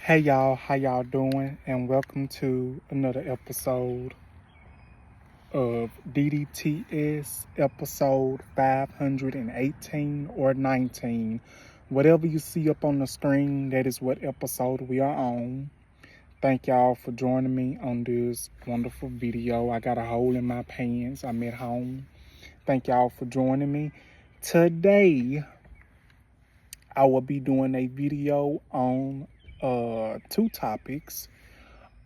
Hey y'all, how y'all doing? And welcome to another episode of DDTS, episode 518 or 19. Whatever you see up on the screen, that is what episode we are on. Thank y'all for joining me on this wonderful video. I got a hole in my pants. I'm at home. Thank y'all for joining me. Today, I will be doing a video on two topics.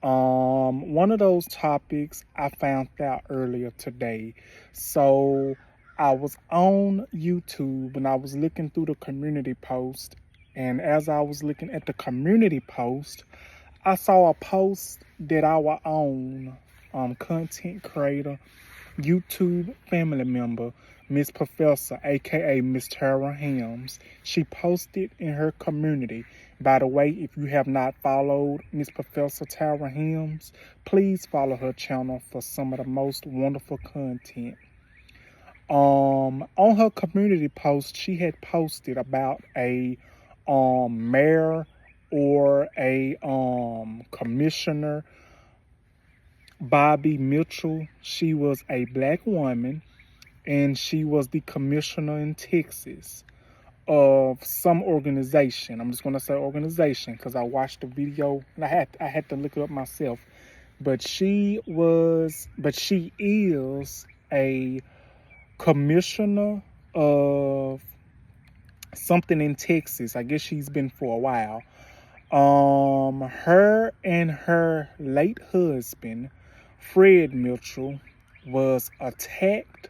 One of those topics I found out earlier today. So I was on YouTube and I was looking through the community post, and as I was looking at the community post, I saw a post that our own content creator, YouTube family member, Miss Professor, aka Miss Tara Hams, she posted in her community. By the way, if you have not followed Miss Professor Tara Hams, please follow her channel for some of the most wonderful content. On her community post, she had posted about a mayor or a commissioner, Bobby Mitchell. She was a black woman and she was the commissioner in Texas of some organization. I'm just gonna say organization because I watched the video and I had to look it up myself. But she is a commissioner of something in Texas. I guess she's been for a while. Her and her late husband, Fred Mitchell, was attacked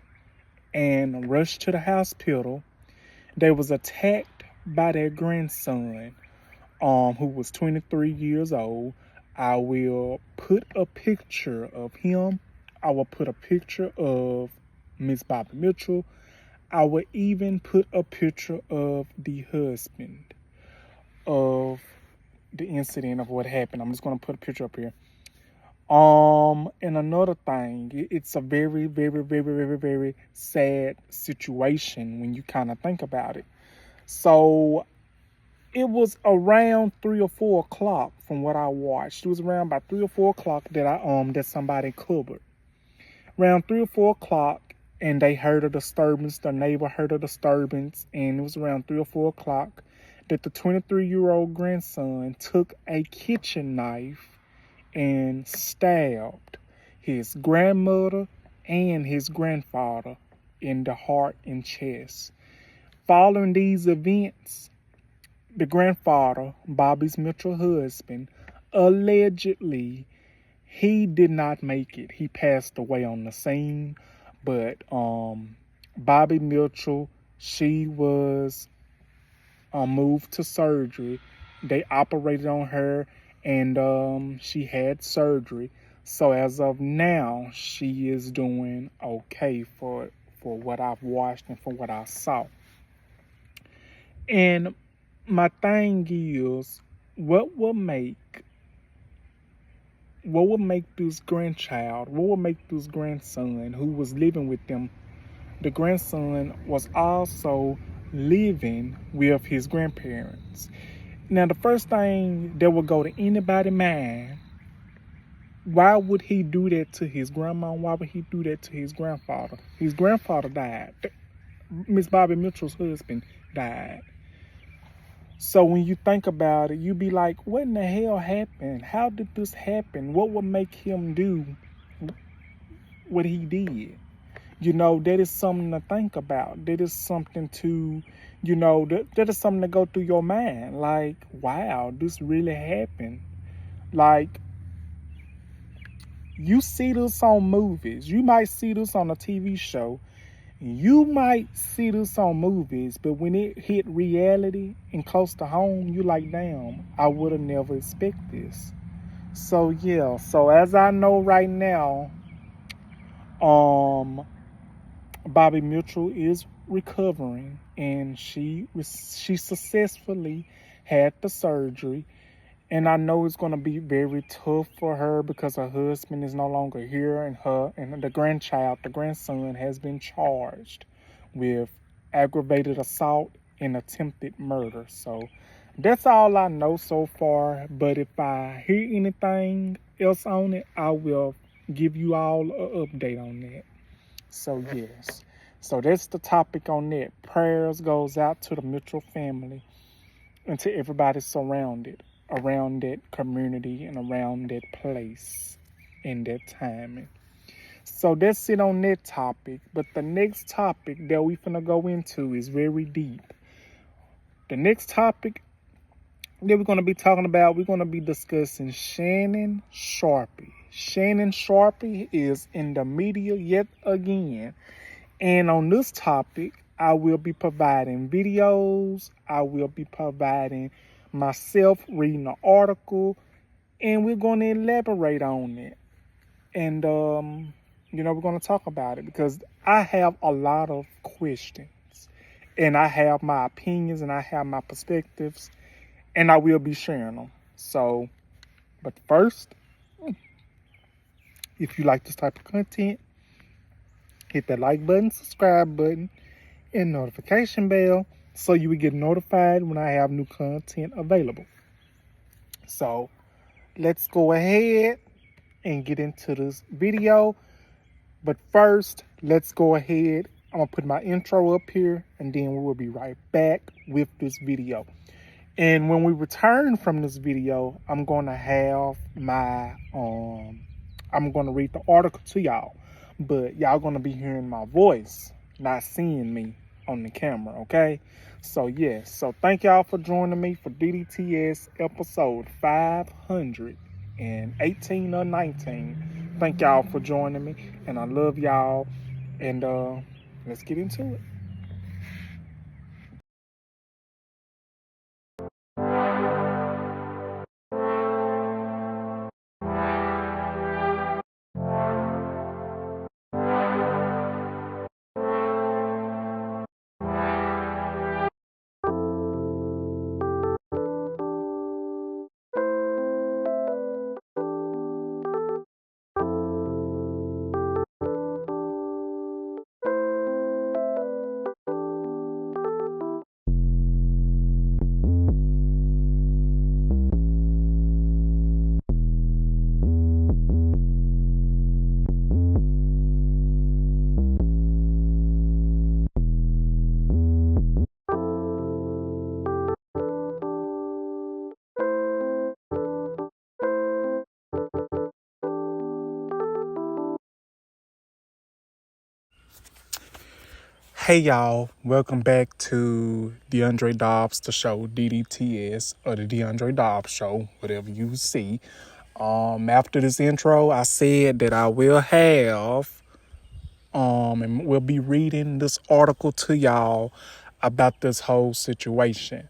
and rushed to the hospital. They was attacked by their grandson, who was 23 years old. I will put a picture of him. I will put a picture of Miss Bobby Mitchell. I will even put a picture of the husband of the incident of what happened. I'm just gonna put a picture up here. And another thing, it's a very, very, very, very, very sad situation when you kind of think about it. So it was around 3 or 4 o'clock from what I watched. It was around about 3 or 4 o'clock that somebody covered. Around 3 or 4 o'clock, and they heard a disturbance. The neighbor heard a disturbance, and it was around 3 or 4 o'clock that the 23-year-old grandson took a kitchen knife and stabbed his grandmother and his grandfather in the heart and chest. Following these events, the grandfather, Bobby's Mitchell husband, allegedly, he did not make it. He passed away on the scene. But Bobby Mitchell, she was moved to surgery. They operated on her, and she had surgery. So as of now, she is doing okay for what I've watched and for what I saw. And my thing is, what will make this grandchild, what will make this grandson who was living with them? The grandson was also living with his grandparents. Now, the first thing that would go to anybody's mind, why would he do that to his grandma? Why would he do that to his grandfather? His grandfather died. Miss Bobby Mitchell's husband died. So when you think about it, you be like, what in the hell happened? How did this happen? What would make him do what he did? You know, that is something to think about. That is something to, that is something to go through your mind. Like, wow, this really happened. Like, you see this on movies. You might see this on a TV show. You might see this on movies, but when it hit reality and close to home, you like, damn, I would have never expected this. So yeah, so as I know right now, Bobby Mitchell is recovering, and she successfully had the surgery. And I know it's going to be very tough for her because her husband is no longer here, and the grandson, has been charged with aggravated assault and attempted murder. So That's all I know so far. But if I hear anything else on it, I will give you all an update on that. So yes. So that's the topic on that. Prayers goes out to the Mitchell family and to everybody surrounded around that community and around that place in that timing. So that's it on that topic. But the next topic that we finna go into is very deep. The next topic that we're gonna be talking about, we're gonna be discussing Shannon Sharpe. Shannon Sharpe is in the media yet again. And on this topic, I will be providing videos. I will be providing myself reading an article, and we're going to elaborate on it. And we're going to talk about it because I have a lot of questions, and I have my opinions, and I have my perspectives, and I will be sharing them. So, but first, if you like this type of content, hit that like button, subscribe button, and notification bell so you will get notified when I have new content available. So let's go ahead and get into this video. But first, let's go ahead. I'm going to put my intro up here, and then we will be right back with this video. And when we return from this video, I'm going to have my, I'm going to read the article to y'all. But y'all going to be hearing my voice, not seeing me on the camera, okay? So, yes. So, thank y'all for joining me for DDTS episode 518 or 19. Thank y'all for joining me, and I love y'all. And let's get into it. Hey y'all, welcome back to DeAndre Dobbs, the show, DDTS, or the DeAndre Dobbs show, whatever you see. After this intro, I said that I will have, and we'll be reading this article to y'all about this whole situation.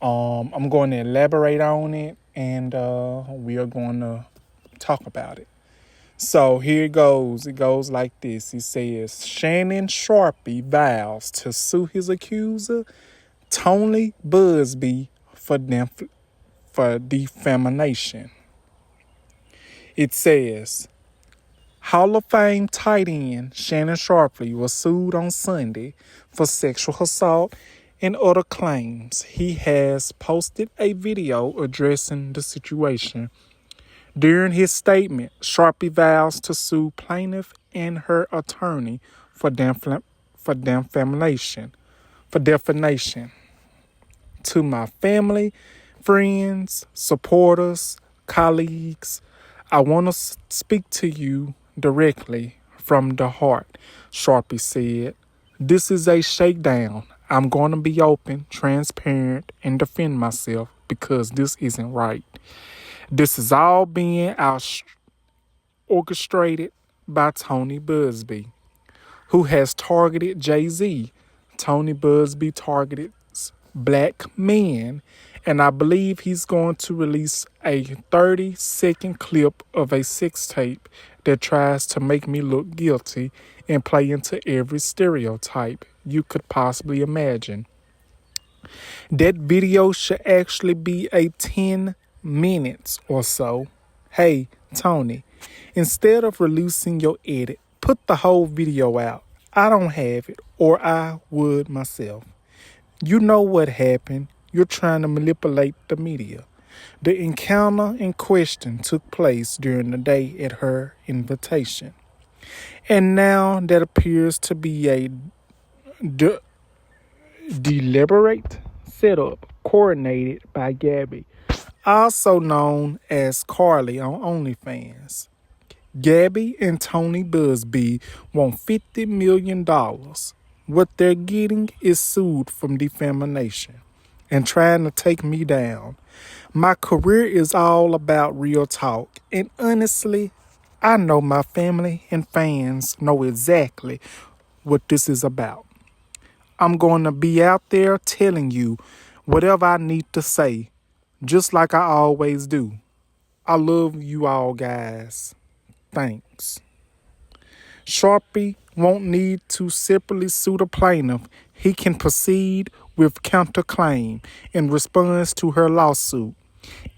I'm going to elaborate on it, and we are going to talk about it. So here it goes. It goes like this. It says, Shannon Sharpe vows to sue his accuser, Tony Busby, for defamation. It says, Hall of Fame tight end Shannon Sharpe was sued on Sunday for sexual assault and other claims. He has posted a video addressing the situation. During his statement, Sharpe vows to sue plaintiff and her attorney for defamation. To my family, friends, supporters, colleagues, I want to speak to you directly from the heart, Sharpe said. This is a shakedown. I'm going to be open, transparent, and defend myself because this isn't right. This is all being orchestrated by Tony Busby, who has targeted Jay-Z. Tony Busby targeted black men, and I believe he's going to release a 30-second clip of a sex tape that tries to make me look guilty and play into every stereotype you could possibly imagine. That video should actually be a 10 minutes or so. Hey, Tony, instead of releasing your edit, put the whole video out. I don't have it, or I would myself. You know what happened. You're trying to manipulate the media. The encounter in question took place during the day at her invitation. And now that appears to be a deliberate setup coordinated by Gabby, also known as Carly on OnlyFans. Gabby and Tony Busby want $50 million. What they're getting is sued from defamation and trying to take me down. My career is all about real talk, and honestly, I know my family and fans know exactly what this is about. I'm going to be out there telling you whatever I need to say, just like I always do. I love you all, guys. Thanks. Sharpe won't need to separately sue the plaintiff. He can proceed with counterclaim in response to her lawsuit.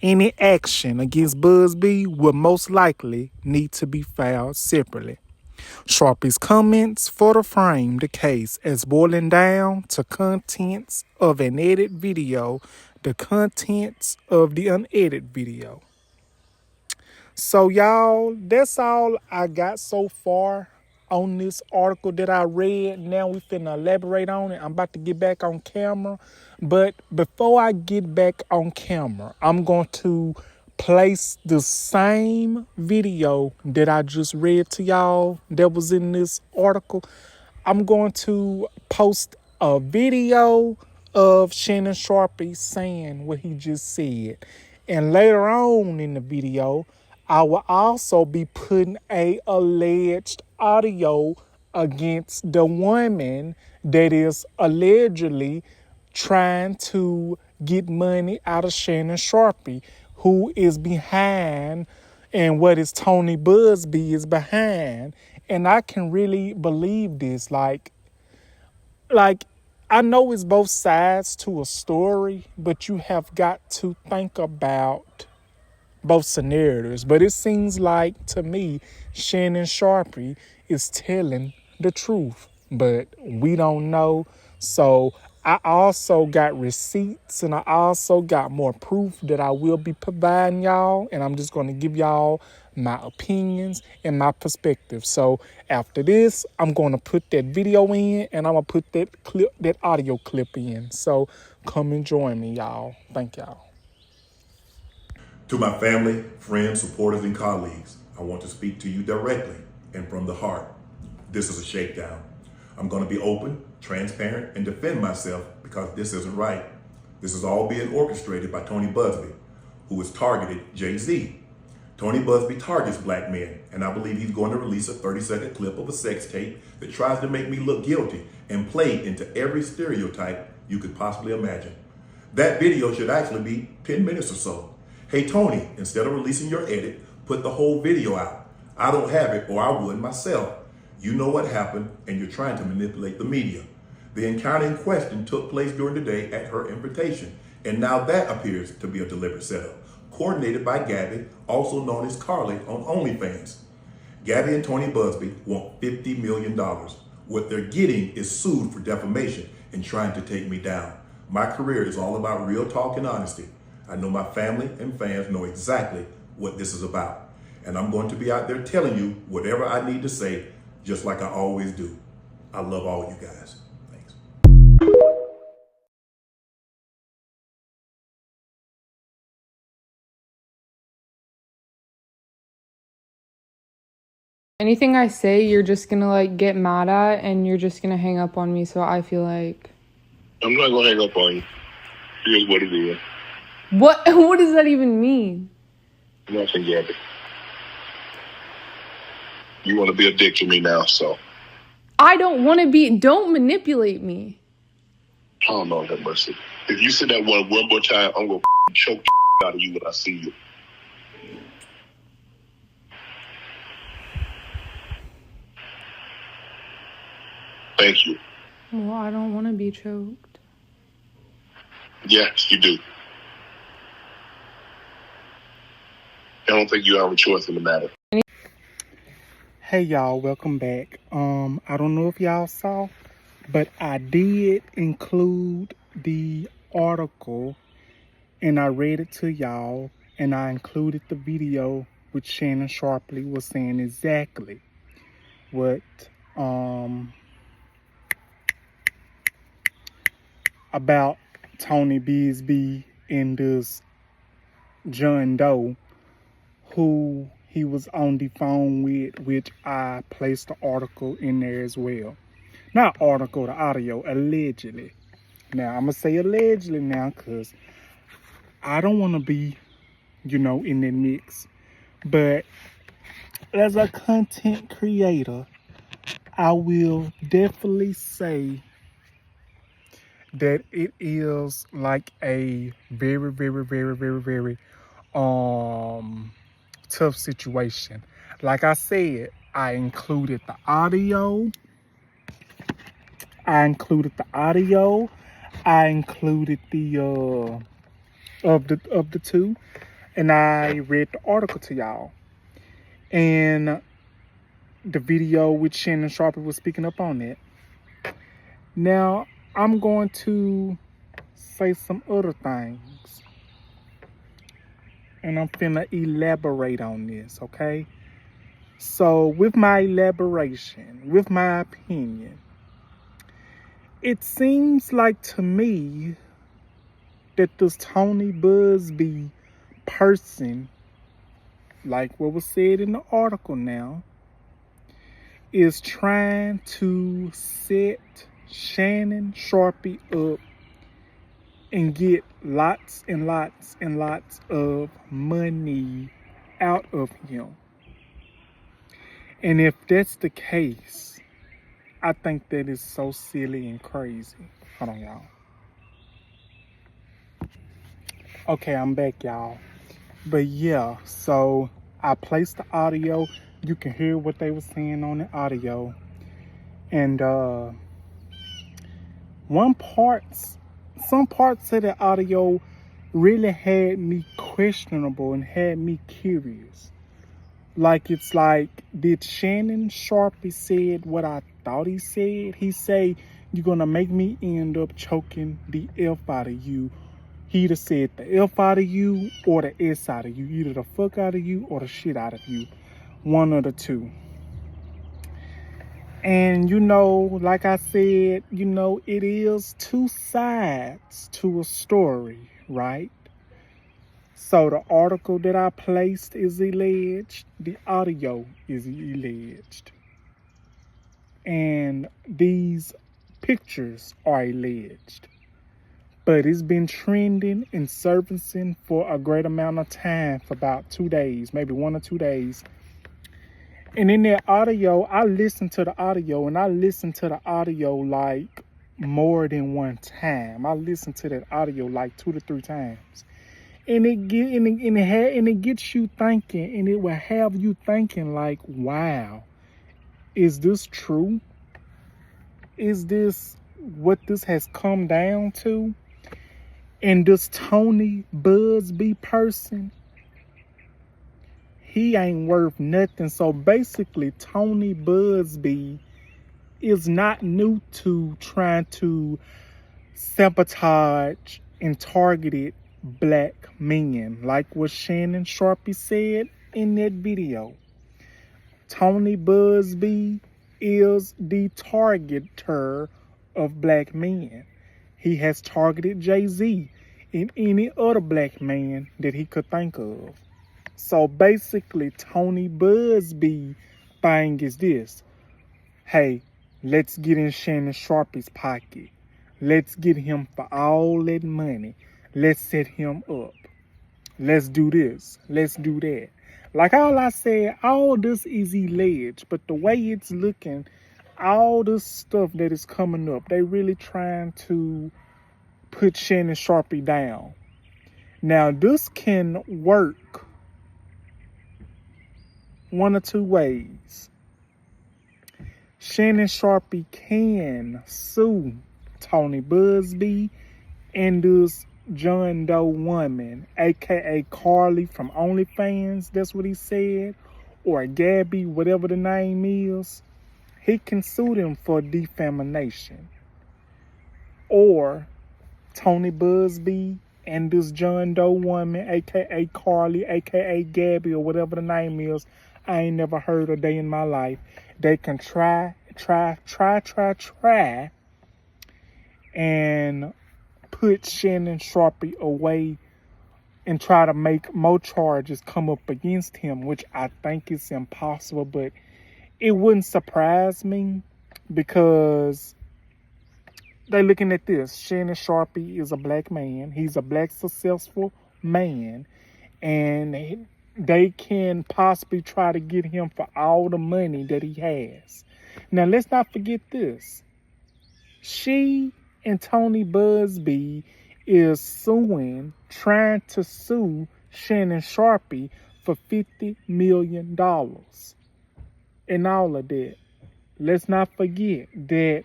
Any action against Busby will most likely need to be filed separately. Sharpe's comments further frame the case as boiling down to contents of an edited video, the contents of the unedited video. So y'all, that's all I got so far on this article that I read. Now we finna elaborate on it. I'm about to get back on camera. But before I get back on camera, I'm going to place the same video that I just read to y'all that was in this article. I'm going to post a video of Shannon Sharpe saying what he just said. And later on in the video, I will also be putting a alleged audio against the woman that is allegedly trying to get money out of Shannon Sharpe, who is behind, and what is Tony Busby is behind. And I can really believe this. Like I know it's both sides to a story, but you have got to think about both scenarios. But it seems like to me, Shannon Sharpe is telling the truth, but we don't know. So I also got receipts and I also got more proof that I will be providing y'all. And I'm just going to give y'all my opinions and my perspective. So after this, I'm going to put that video in and I'm going to put that audio clip in. So come and join me, y'all. Thank y'all. To my family, friends, supporters, and colleagues, I want to speak to you directly and from the heart. This is a shakedown. I'm going to be open, transparent, and defend myself because this isn't right. This is all being orchestrated by Tony Busby, who has targeted Jay-Z. Tony Busby targets black men, and I believe he's going to release a 30-second clip of a sex tape that tries to make me look guilty and play into every stereotype you could possibly imagine. That video should actually be 10 minutes or so. Hey, Tony, instead of releasing your edit, put the whole video out. I don't have it, or I would myself. You know what happened, and you're trying to manipulate the media. The encounter in question took place during the day at her invitation, and now that appears to be a deliberate setup, coordinated by Gabby, also known as Carly on OnlyFans. Gabby and Tony Busby want $50 million. What they're getting is sued for defamation and trying to take me down. My career is all about real talk and honesty. I know my family and fans know exactly what this is about. And I'm going to be out there telling you whatever I need to say, just like I always do. I love all you guys. Thanks. Anything I say, you're just gonna like get mad at and you're just gonna hang up on me. So I feel like I'm not gonna hang up on you. Here's what it is. what does that even mean? Nothing, Gabby. You want to be a dick to me now, so. I don't want to be. Don't manipulate me. Oh, Lord have mercy. If you say that one more time, I'm gonna choke the out of you when I see you. Thank you. Well, I don't want to be choked. Yes, you do. I don't think you have a choice in the matter. Hey y'all, welcome back. I don't know if y'all saw, but I did include the article and I read it to y'all, and I included the video which Shannon Sharpe was saying exactly what about Tony Bisbee and this John Doe who he was on the phone with, which I placed the article in there as well. Not article, the audio, allegedly. Now, I'm going to say allegedly now because I don't want to be, in that mix. But as a content creator, I will definitely say that it is like a very, very, very, very, very tough situation. Like I said, I included the audio. I included the of the two, and I read the article to y'all. And the video with Shannon Sharpe was speaking up on it. Now, I'm going to say some other things. And I'm finna elaborate on this, okay? So, with my elaboration, with my opinion, it seems like to me that this Tony Busby person, like what was said in the article now, is trying to set Shannon Sharpe up and get lots and lots and lots of money out of him. And if that's the case, I think that is so silly and crazy. Hold on, y'all. Okay, I'm back, y'all. But yeah, so I placed the audio. You can hear what they were saying on the audio. And some parts of the audio really had me questionable and had me curious. Like, it's like, did Shannon Sharpe said what I thought he said? He say, you're gonna make me end up choking the F out of you. He either said the F out of you or the S out of you. Either the fuck out of you or the shit out of you. One of the two. And like I said, it is two sides to a story, right? So the article that I placed is alleged. The audio is alleged. And these pictures are alleged. But it's been trending and surfacing for a great amount of time, for about 2 days, maybe 1 or 2 days. And in that audio, I listened to the audio, and I listened to the audio like more than one time. I listened to that audio like 2 to 3 times. And it gets you thinking, and it will have you thinking like, wow, is this true? Is this what this has come down to? And this Tony Busby person, he ain't worth nothing. So basically, Tony Busby is not new to trying to sabotage and target black men, like what Shannon Sharpe said in that video. Tony Busby is the targeter of black men. He has targeted Jay-Z and any other black man that he could think of. So basically, Tony Busby thing is this. Hey, let's get in Shannon Sharpe's pocket. Let's get him for all that money. Let's set him up. Let's do this. Let's do that. Like all I said, all this is alleged, but the way it's looking, all this stuff that is coming up, they really trying to put Shannon Sharpe down. Now, this can work one or two ways. Shannon Sharpe can sue Tony Busby and this John Doe woman, aka Carly from OnlyFans, that's what he said, or Gabby, whatever the name is. He can sue them for defamation. Or Tony Busby and this John Doe woman, aka Carly, aka Gabby, or whatever the name is, I ain't never heard a day in my life. They can try, and put Shannon Sharpe away and try to make more charges come up against him, which I think is impossible, but it wouldn't surprise me because they're looking at this. Shannon Sharpe is a black man. He's a black successful man, and they can possibly try to get him for all the money that he has. Now, let's not forget this. She and Tony Busby is trying to sue Shannon Sharpe for $50 million. And all of that. Let's not forget that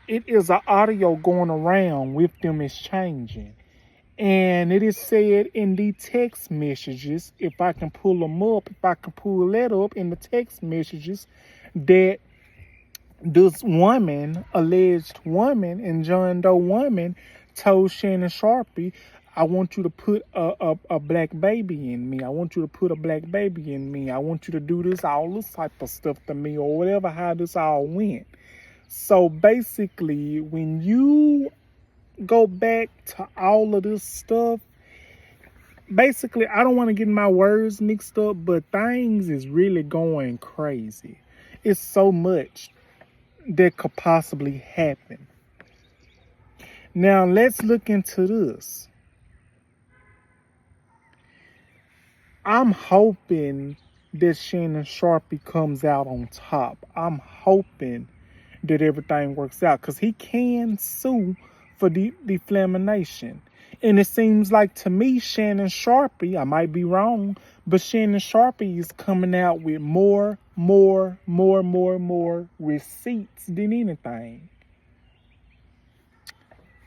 it is an audio going around with them exchanging. And it is said in the text messages, if I can pull them up, if I can pull that up in the text messages, that this woman, alleged woman, and John Doe woman told Shannon Sharpe, I want you to put a black baby in me. I want you to put a black baby in me. I want you to do this, all this type of stuff to me, or whatever, how this all went. So basically, when you go back to all of this stuff, basically, I don't want to get my words mixed up, but things is really going crazy. It's so much that could possibly happen. Now, let's look into this. I'm hoping that Shannon Sharpe comes out on top. I'm hoping that everything works out because he can sue for defamation. And it seems like to me, Shannon Sharpe, I might be wrong, but Shannon Sharpe is coming out with more receipts than anything.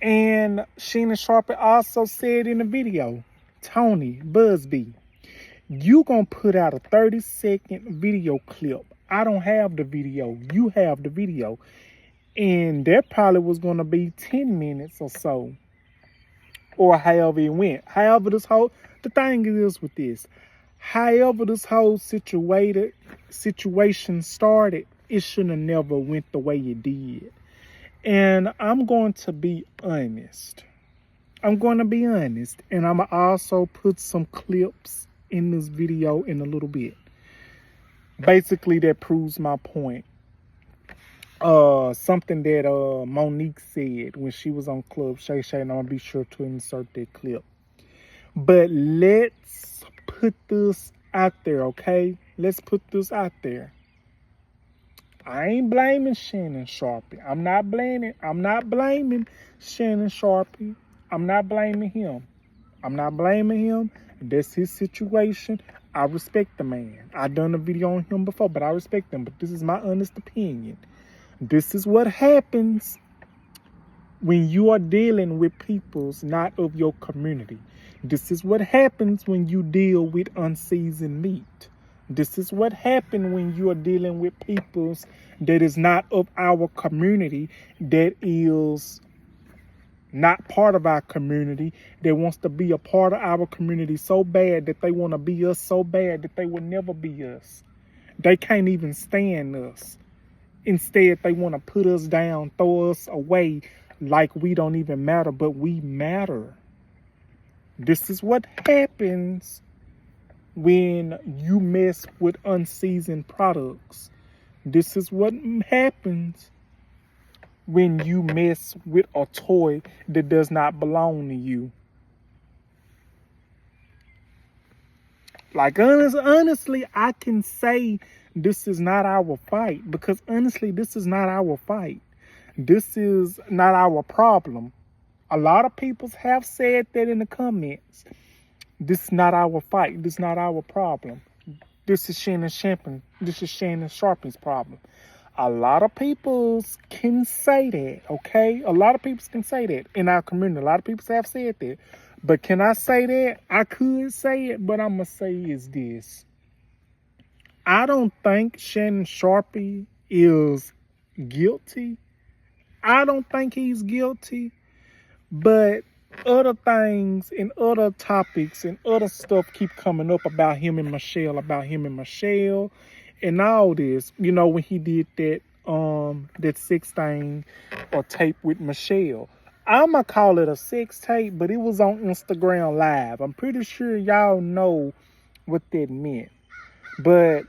And Shannon Sharpe also said in the video, Tony Busby, you gonna put out a 30-second video clip. I don't have the video. You have the video. And that probably was gonna be 10 minutes or so. Or however it went. However the thing is with this, however this whole situation started, it shouldn't have never went the way it did. And I'm going to be honest. And I'm going to also put some clips in this video in a little bit. Basically, that proves my point. Something that Monique said when she was on Club Shay Shay, and I'm gonna be sure to insert that clip. But let's put this out there, okay? Let's put this out there. I ain't blaming Shannon Sharpe. I'm not blaming Shannon Sharpe. I'm not blaming him. That's his situation. I respect the man. I've done a video on him before, but I respect him. But this is my honest opinion. This is what happens when you are dealing with peoples not of your community. This is what happens when you deal with unseasoned meat. This is what happens when you are dealing with peoples that is not of our community, that is not part of our community, that wants to be a part of our community so bad that they want to be us so bad that they will never be us. They can't even stand us. Instead, they want to put us down, throw us away like we don't even matter, but we matter. This is what happens when you mess with unseasoned products. This is what happens when you mess with a toy that does not belong to you. Like, honestly, I can say this is not our fight, because honestly, this is not our fight. This is not our problem. A lot of people have said that in the comments. This is not our fight. This is not our problem. This is Shannon Sharpe. This is Shannon Sharpe's problem. A lot of people can say that, okay? A lot of people can say that in our community. A lot of people have said that. But can I say that? I could say it, but I'm going to say is this. I don't think Shannon Sharpe is guilty. I don't think he's guilty. But other things and other topics and other stuff keep coming up about him and Michelle, and all this. You know, when he did that sex thing or tape with Michelle. I'ma call it a sex tape, but it was on Instagram Live. I'm pretty sure y'all know what that meant. But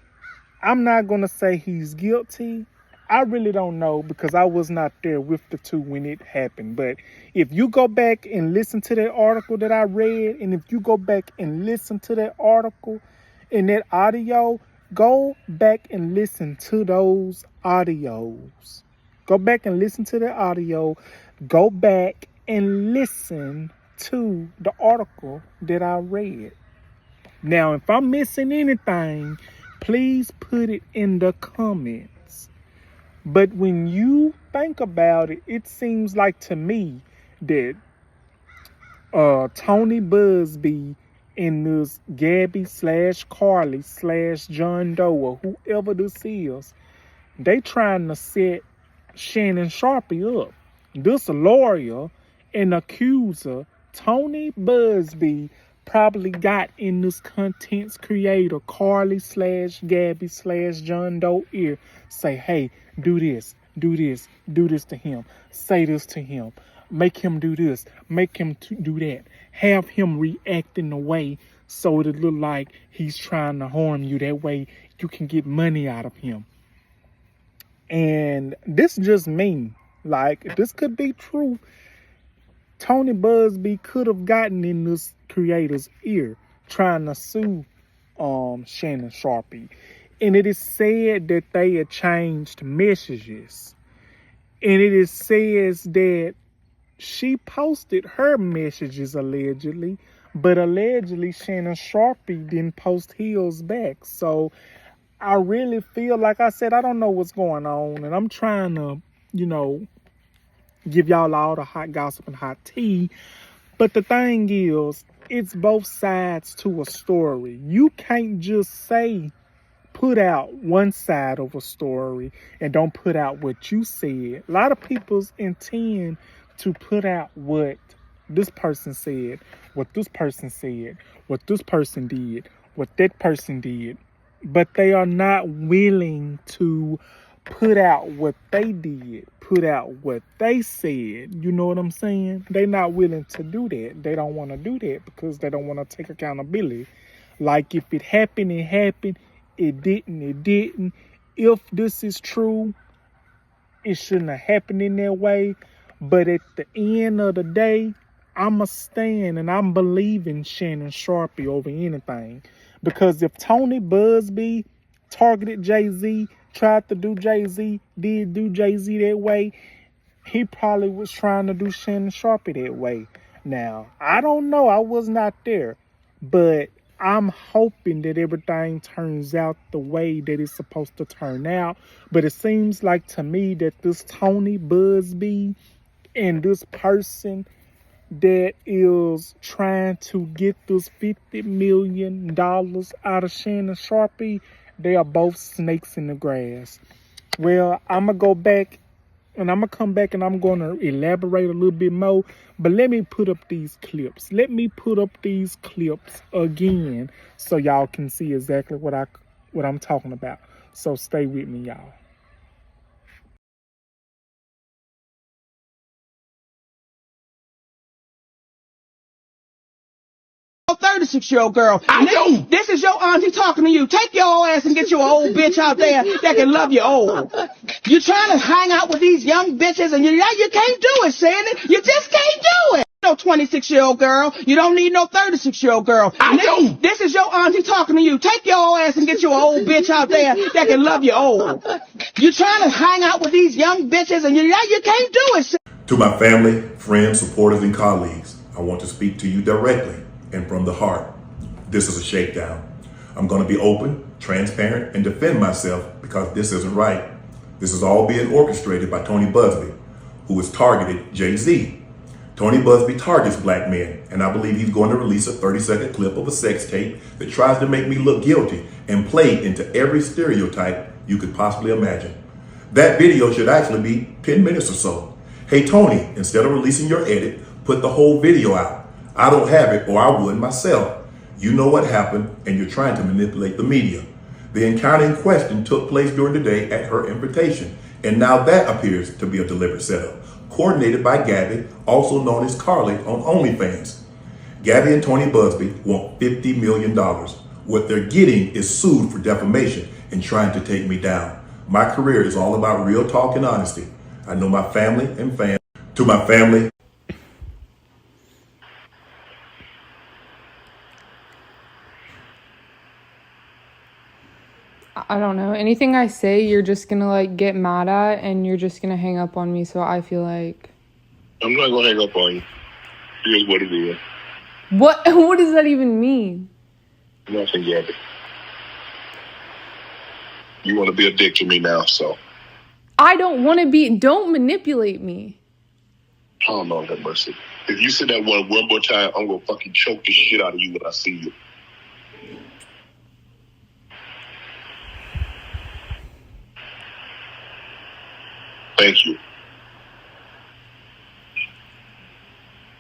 I'm not gonna say he's guilty. I really don't know because I was not there with the two when it happened. But if you go back and listen to that article that I read, and if you go back and listen to that article and that audio, go back and listen to those audios. Go back and listen to the audio. Go back and listen to the article that I read. Now, if I'm missing anything, please put it in the comments. But when you think about it, it seems like to me that Tony Busby and this Gabby / Carly / John Doe or whoever this is, they trying to set Shannon Sharpe up. This lawyer and accuser, Tony Busby, probably got in this content's creator, Carly / Gabby / John Doe ear, say, hey, do this to him, say this to him, make him do this, make him do that, have him react in a way so it look like he's trying to harm you. That way you can get money out of him. And this just me. Like, this could be true. Tony Busby could have gotten in this creator's ear trying to sue Shannon Sharpe. And it is said that they had changed messages. And it is says that she posted her messages allegedly, but allegedly Shannon Sharpe didn't post his back. So I really feel like I said, I don't know what's going on. And I'm trying to, give y'all all the hot gossip and hot tea. But the thing is, it's both sides to a story. You can't just put out one side of a story and don't put out what you said. A lot of people intend to put out what this person said, what this person said, what this person did, what that person did. But they are not willing to put out what they did, put out what they said. You know what I'm saying? They're not willing to do that. They don't want to do that because they don't want to take accountability. Like, if it happened, it happened. It didn't. If this is true, it shouldn't have happened in that way. But at the end of the day, I'm a stand and I'm believing Shannon Sharpe over anything. Because if Tony Busby targeted Jay-Z, tried to do Jay-Z, did do Jay-Z that way, he probably was trying to do Shannon Sharpe that way. Now, I don't know. I was not there. But I'm hoping that everything turns out the way that it's supposed to turn out. But it seems like to me that this Tony Busby and this person that is trying to get this $50 million out of Shannon Sharpe, they are both snakes in the grass. Well, I'm going to go back and I'm going to come back and I'm going to elaborate a little bit more. But let me put up these clips. Let me put up these clips again so y'all can see exactly what I'm talking about. So stay with me, y'all. 36-year-old girl. This is your auntie talking to you. Take your ass and get your old bitch out there that can love you old. You're trying to hang out with these young bitches and you can't do it, Shannon. You just can't do it. No 26-year-old girl. You don't need no 36-year-old girl. This is your auntie talking to you. Take your ass and get your old bitch out there that can love you old. You're trying to hang out with these young bitches and you can't do it. To my family, friends, supporters, and colleagues, I want to speak to you directly and from the heart. This is a shakedown. I'm going to be open, transparent, and defend myself because this isn't right. This is all being orchestrated by Tony Busby, who has targeted Jay-Z. Tony Busby targets black men, and I believe he's going to release a 30-second clip of a sex tape that tries to make me look guilty and play into every stereotype you could possibly imagine. That video should actually be 10 minutes or so. Hey, Tony, instead of releasing your edit, put the whole video out. I don't have it, or I would myself. You know what happened, and you're trying to manipulate the media. The encounter in question took place during the day at her invitation, and now that appears to be a deliberate setup, coordinated by Gabby, also known as Carly on OnlyFans. Gabby and Tony Busby want $50 million. What they're getting is sued for defamation and trying to take me down. My career is all about real talk and honesty. I know my family and fans. To my family. I don't know. Anything I say, you're just gonna like get mad at and you're just gonna hang up on me. So I feel like. I'm not gonna hang up on you. Here's what it is. What does that even mean? Nothing, Gabby. You want to be a dick to me now, so. I don't want to be. Don't manipulate me. Oh, Lord have mercy. If you say that one more time, I'm gonna fucking choke the shit out of you when I see you. Thank you.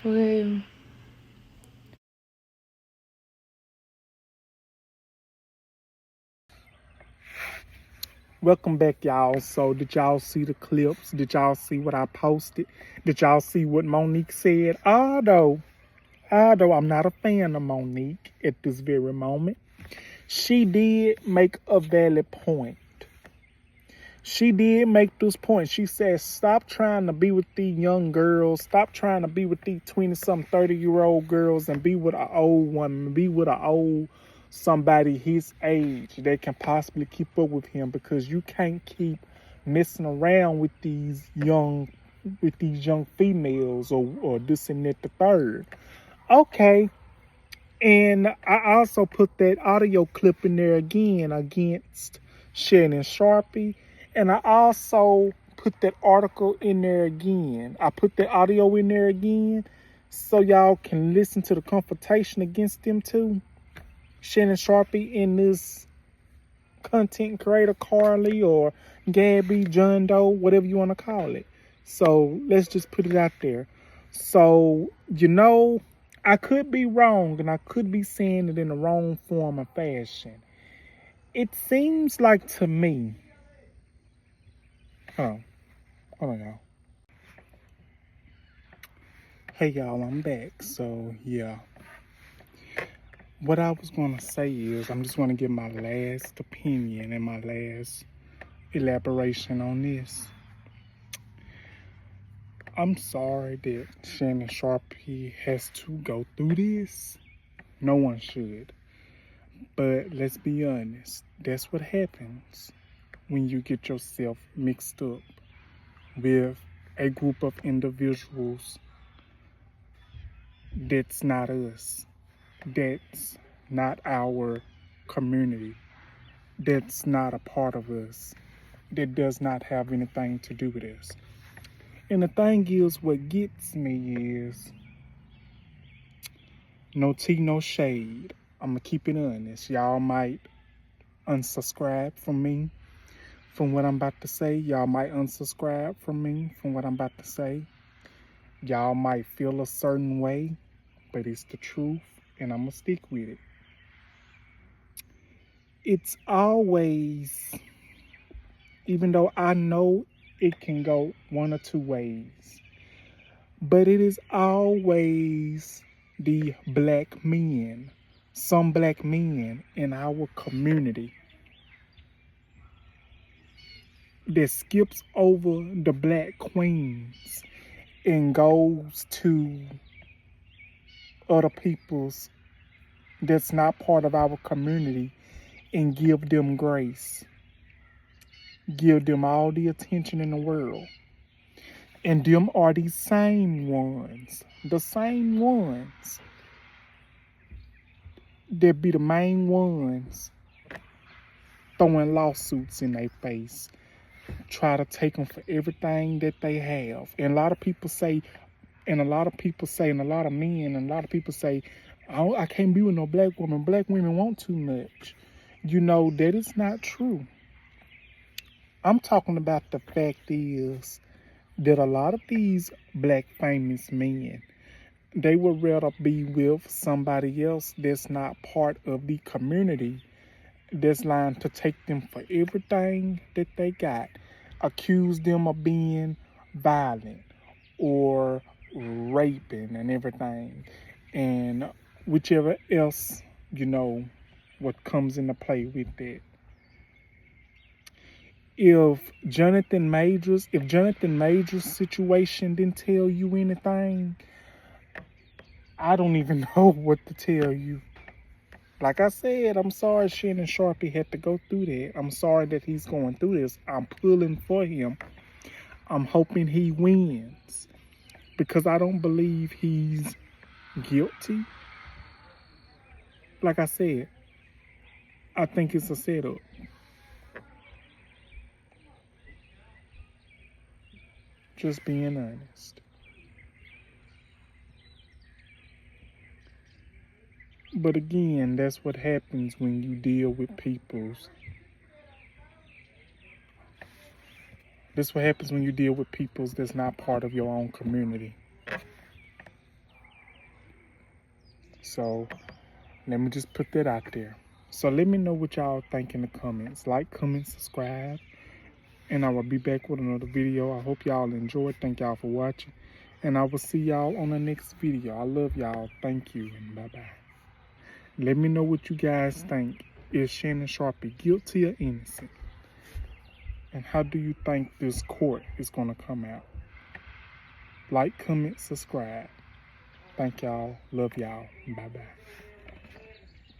Okay. Welcome back, y'all. So did y'all see the clips? Did y'all see what I posted? Did y'all see what Monique said? Although I'm not a fan of Monique at this very moment, she did make a valid point. She did make this point. She said, stop trying to be with these young girls. Stop trying to be with these 20-something, 30-year-old girls and be with an old woman. Be with an old somebody his age that can possibly keep up with him, because you can't keep messing around with these young females or this and that the third. Okay. And I also put that audio clip in there again against Shannon Sharpe. And I also put that article in there again. I put the audio in there again so y'all can listen to the confrontation against them too. Shannon Sharpe and this content creator Carly or Gabby, John Doe, whatever you want to call it. So let's just put it out there. So, I could be wrong and I could be saying it in the wrong form or fashion. It seems like to me. Hold on, y'all. Hey, y'all, I'm back. So, yeah. What I was going to say is, I'm just going to give my last opinion and my last elaboration on this. I'm sorry that Shannon Sharpe has to go through this. No one should. But let's be honest. That's what happens when you get yourself mixed up with a group of individuals that's not us. That's not our community. That's not a part of us. That does not have anything to do with us. And the thing is, what gets me is no tea, no shade. I'm going to keep it honest. Y'all might unsubscribe from me from what I'm about to say. Y'all might unsubscribe from me from what I'm about to say. Y'all might feel a certain way, but it's the truth, and I'm going to stick with it. It's always, even though I know it can go one or two ways, but it is always the black men, some black men in our community that skips over the black queens and goes to other people's that's not part of our community and give them grace. Give them all the attention in the world. And them are the same ones that be the main ones throwing lawsuits in their face, try to take them for everything that they have. And a lot of people say, and a lot of men, and a lot of people say, I can't be with no black woman. Black women want too much. That is not true. I'm talking about the fact is that a lot of these black famous men They would rather be with somebody else that's not part of the community, that's lying to take them for everything that they got, accuse them of being violent or raping and everything, and whichever else, what comes into play with that. If Jonathan Majors' situation didn't tell you anything, I don't even know what to tell you. Like I said, I'm sorry Shannon Sharpe had to go through that. I'm sorry that he's going through this. I'm pulling for him. I'm hoping he wins, because I don't believe he's guilty. Like I said, I think it's a setup. Just being honest. But again, that's what happens when you deal with peoples. That's what happens when you deal with peoples that's not part of your own community. So let me just put that out there. So let me know what y'all think in the comments. Like, comment, subscribe. And I will be back with another video. I hope y'all enjoyed. Thank y'all for watching. And I will see y'all on the next video. I love y'all. Thank you and bye-bye. Let me know what you guys think. Is Shannon Sharpe guilty or innocent? And how do you think this court is going to come out? Like, comment, subscribe. Thank y'all. Love y'all. Bye-bye.